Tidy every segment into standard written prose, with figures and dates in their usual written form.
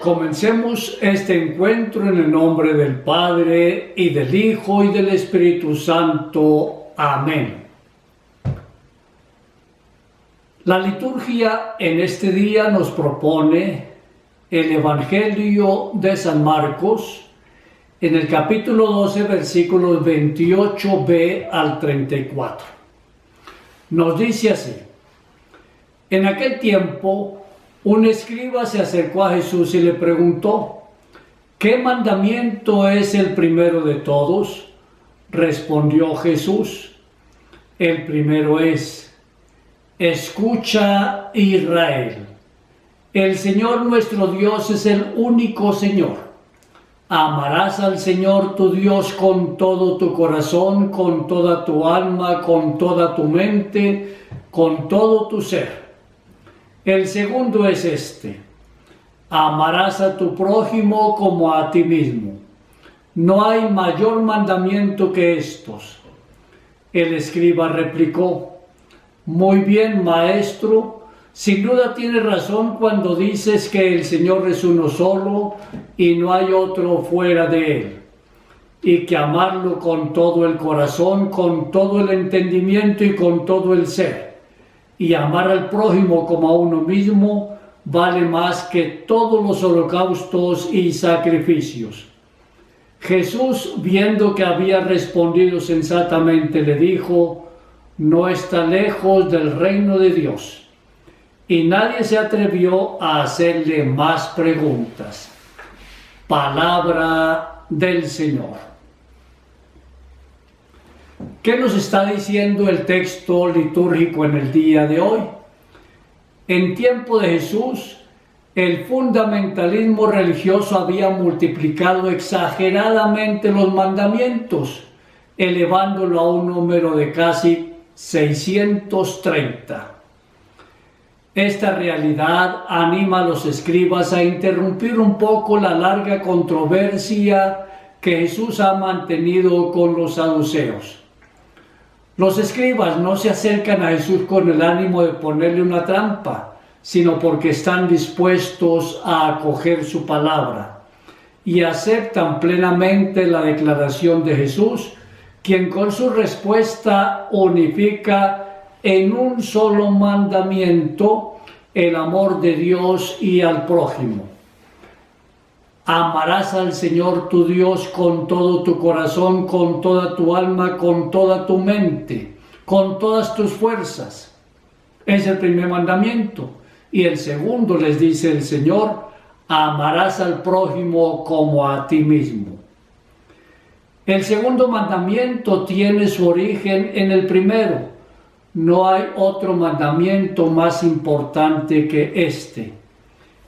Comencemos este encuentro en el nombre del Padre, y del Hijo, y del Espíritu Santo. Amén. La liturgia en este día nos propone el Evangelio de San Marcos, en el capítulo 12, versículos 28b al 34. Nos dice así: en aquel tiempo, un escriba se acercó a Jesús y le preguntó: ¿qué mandamiento es el primero de todos? Respondió Jesús: el primero es: escucha, Israel, el Señor nuestro Dios es el único Señor. Amarás al Señor tu Dios con todo tu corazón, con toda tu alma, con toda tu mente, con todo tu ser. El segundo es este: amarás a tu prójimo como a ti mismo. No hay mayor mandamiento que estos. El escriba replicó: muy bien, maestro, sin duda tienes razón cuando dices que el Señor es uno solo y no hay otro fuera de Él, y que amarlo con todo el corazón, con todo el entendimiento y con todo el ser, y amar al prójimo como a uno mismo, vale más que todos los holocaustos y sacrificios. Jesús, viendo que había respondido sensatamente, le dijo: no está lejos del reino de Dios. Y nadie se atrevió a hacerle más preguntas. Palabra del Señor. ¿Qué nos está diciendo el texto litúrgico en el día de hoy? En tiempo de Jesús, el fundamentalismo religioso había multiplicado exageradamente los mandamientos, elevándolo a un número de casi 630. Esta realidad anima a los escribas a interrumpir un poco la larga controversia que Jesús ha mantenido con los saduceos. Los escribas no se acercan a Jesús con el ánimo de ponerle una trampa, sino porque están dispuestos a acoger su palabra y aceptan plenamente la declaración de Jesús, quien con su respuesta unifica en un solo mandamiento el amor de Dios y al prójimo. Amarás al Señor tu Dios con todo tu corazón, con toda tu alma, con toda tu mente, con todas tus fuerzas. Es el primer mandamiento. Y el segundo, les dice el Señor: amarás al prójimo como a ti mismo. El segundo mandamiento tiene su origen en el primero. No hay otro mandamiento más importante que este.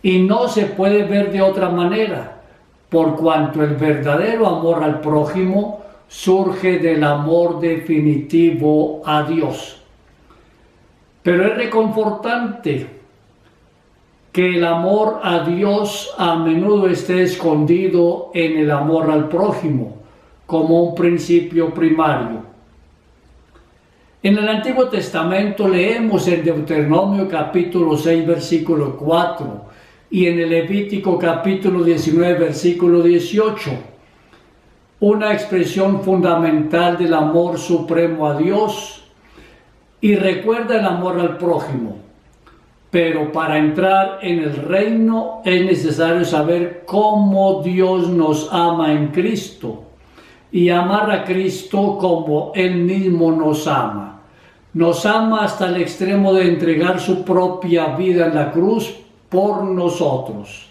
Y no se puede ver de otra manera, por cuanto el verdadero amor al prójimo surge del amor definitivo a Dios. Pero es reconfortante que el amor a Dios a menudo esté escondido en el amor al prójimo, como un principio primario. En el Antiguo Testamento leemos en Deuteronomio capítulo 6, versículo 4, y en el Levítico capítulo 19, versículo 18, una expresión fundamental del amor supremo a Dios, y recuerda el amor al prójimo. Pero para entrar en el reino es necesario saber cómo Dios nos ama en Cristo y amar a Cristo como Él mismo nos ama. Nos ama hasta el extremo de entregar su propia vida en la cruz por nosotros.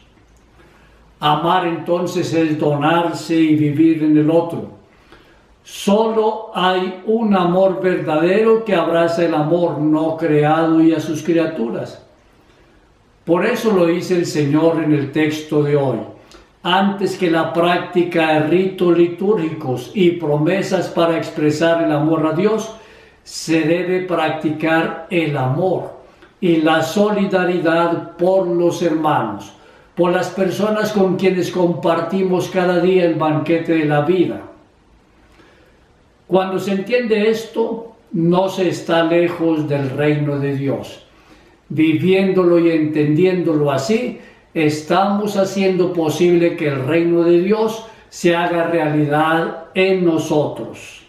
Amar entonces es donarse y vivir en el otro. Solo hay un amor verdadero que abraza el amor no creado y a sus criaturas. Por eso lo dice el Señor en el texto de hoy: antes que la práctica de ritos litúrgicos y promesas para expresar el amor a Dios, se debe practicar el amor y la solidaridad por los hermanos, por las personas con quienes compartimos cada día el banquete de la vida. Cuando se entiende esto, no se está lejos del reino de Dios. Viviéndolo y entendiéndolo así, estamos haciendo posible que el reino de Dios se haga realidad en nosotros.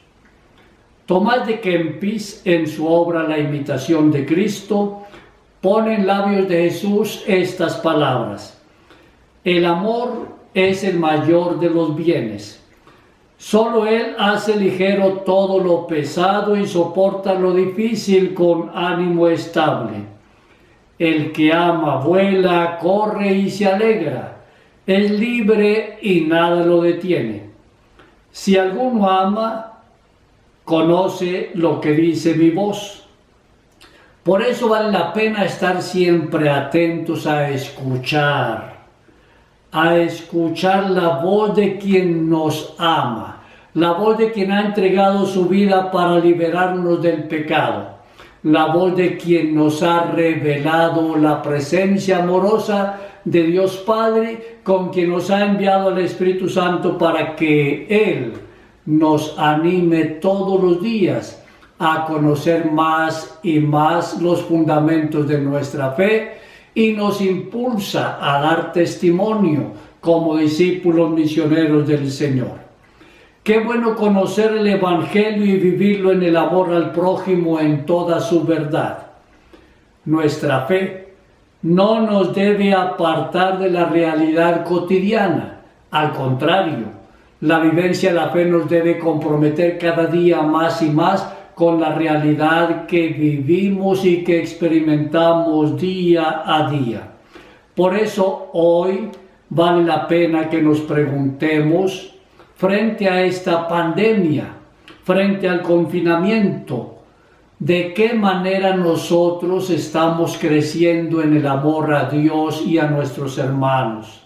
Tomás de Kempis, en su obra La imitación de Cristo, pone en labios de Jesús estas palabras: el amor es el mayor de los bienes. Solo Él hace ligero todo lo pesado y soporta lo difícil con ánimo estable. El que ama vuela, corre y se alegra. Es libre y nada lo detiene. Si alguno ama, conoce lo que dice mi voz. Por eso vale la pena estar siempre atentos a escuchar la voz de quien nos ama, la voz de quien ha entregado su vida para liberarnos del pecado, la voz de quien nos ha revelado la presencia amorosa de Dios Padre, con quien nos ha enviado el Espíritu Santo para que Él nos anime todos los días a conocer más y más los fundamentos de nuestra fe, y nos impulsa a dar testimonio como discípulos misioneros del Señor. Qué bueno conocer el Evangelio y vivirlo en el amor al prójimo en toda su verdad. Nuestra fe no nos debe apartar de la realidad cotidiana. Al contrario, la vivencia de la fe nos debe comprometer cada día más y más con la realidad que vivimos y que experimentamos día a día. Por eso hoy vale la pena que nos preguntemos, frente a esta pandemia, frente al confinamiento, ¿de qué manera nosotros estamos creciendo en el amor a Dios y a nuestros hermanos?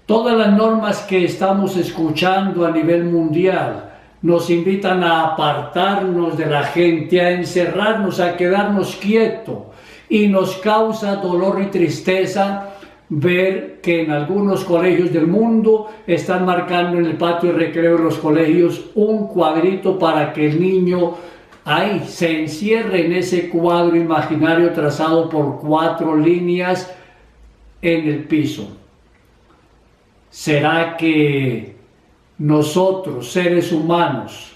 Todas las normas que estamos escuchando a nivel mundial nos invitan a apartarnos de la gente, a encerrarnos, a quedarnos quietos, y nos causa dolor y tristeza ver que en algunos colegios del mundo están marcando en el patio de recreo de los colegios un cuadrito para que el niño ahí se encierre en ese cuadro imaginario trazado por 4 líneas en el piso. ¿Será que nosotros, seres humanos,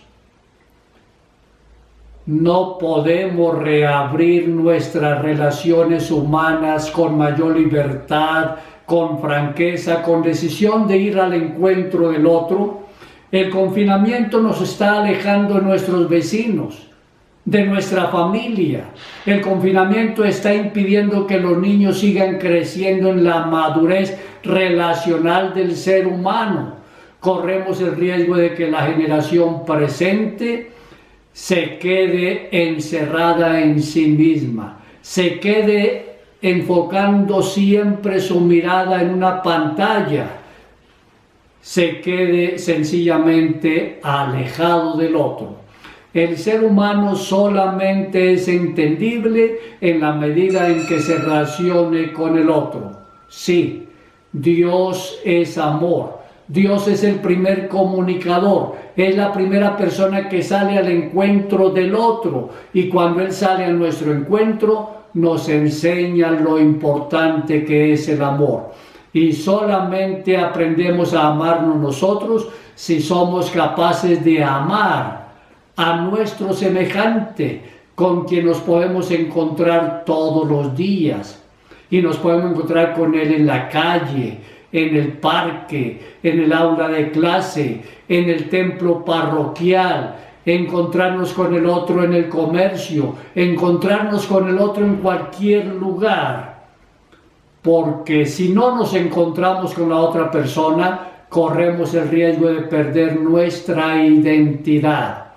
no podemos reabrir nuestras relaciones humanas con mayor libertad, con franqueza, con decisión de ir al encuentro del otro? El confinamiento nos está alejando de nuestros vecinos, de nuestra familia. El confinamiento está impidiendo que los niños sigan creciendo en la madurez relacional del ser humano. Corremos el riesgo de que la generación presente se quede encerrada en sí misma, se quede enfocando siempre su mirada en una pantalla, se quede sencillamente alejado del otro. El ser humano solamente es entendible en la medida en que se relacione con el otro. Sí, Dios es amor. Dios es el primer comunicador, es la primera persona que sale al encuentro del otro, y cuando Él sale a nuestro encuentro nos enseña lo importante que es el amor. Y solamente aprendemos a amarnos nosotros si somos capaces de amar a nuestro semejante, con quien nos podemos encontrar todos los días, y nos podemos encontrar con Él en la calle, en el parque, en el aula de clase, en el templo parroquial, encontrarnos con el otro en el comercio, encontrarnos con el otro en cualquier lugar. Porque si no nos encontramos con la otra persona, corremos el riesgo de perder nuestra identidad.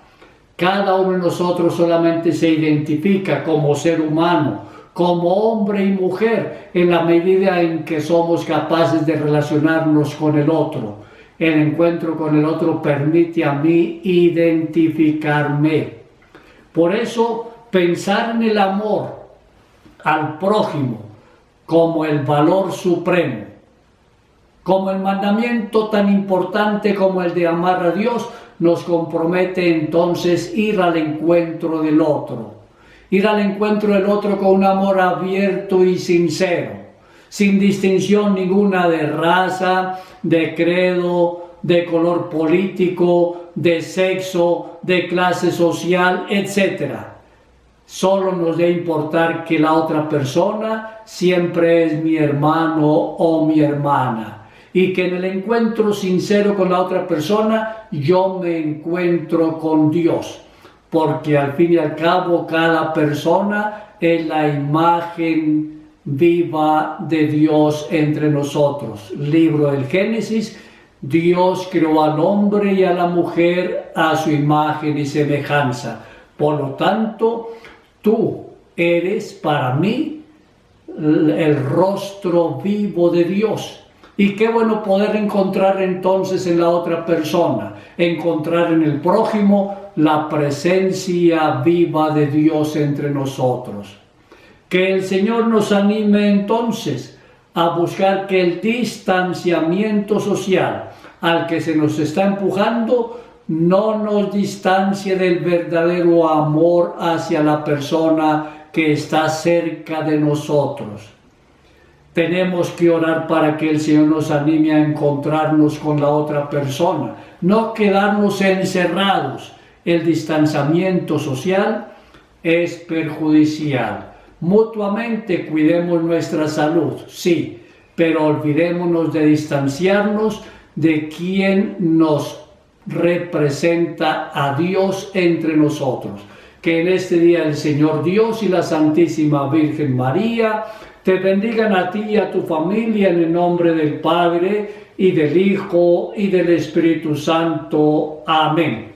Cada uno de nosotros solamente se identifica como ser humano, como hombre y mujer, en la medida en que somos capaces de relacionarnos con el otro. El encuentro con el otro permite a mí identificarme. Por eso, pensar en el amor al prójimo como el valor supremo, como el mandamiento tan importante como el de amar a Dios, nos compromete entonces ir al encuentro del otro. Ir al encuentro del otro con un amor abierto y sincero, sin distinción ninguna de raza, de credo, de color político, de sexo, de clase social, etc. Solo nos debe importar que la otra persona siempre es mi hermano o mi hermana. Y que en el encuentro sincero con la otra persona yo me encuentro con Dios. Porque al fin y al cabo cada persona es la imagen viva de Dios entre nosotros. Libro del Génesis, Dios creó al hombre y a la mujer a su imagen y semejanza. Por lo tanto, tú eres para mí el rostro vivo de Dios. Y qué bueno poder encontrar entonces en la otra persona, encontrar en el prójimo la presencia viva de Dios entre nosotros. Que el Señor nos anime entonces a buscar que el distanciamiento social al que se nos está empujando no nos distancie del verdadero amor hacia la persona que está cerca de nosotros. Tenemos que orar para que el Señor nos anime a encontrarnos con la otra persona, no quedarnos encerrados. El distanciamiento social es perjudicial. Mutuamente cuidemos nuestra salud, sí, pero olvidémonos de distanciarnos de quien nos representa a Dios entre nosotros. Que en este día el Señor Dios y la Santísima Virgen María te bendigan a ti y a tu familia en el nombre del Padre, y del Hijo, y del Espíritu Santo. Amén.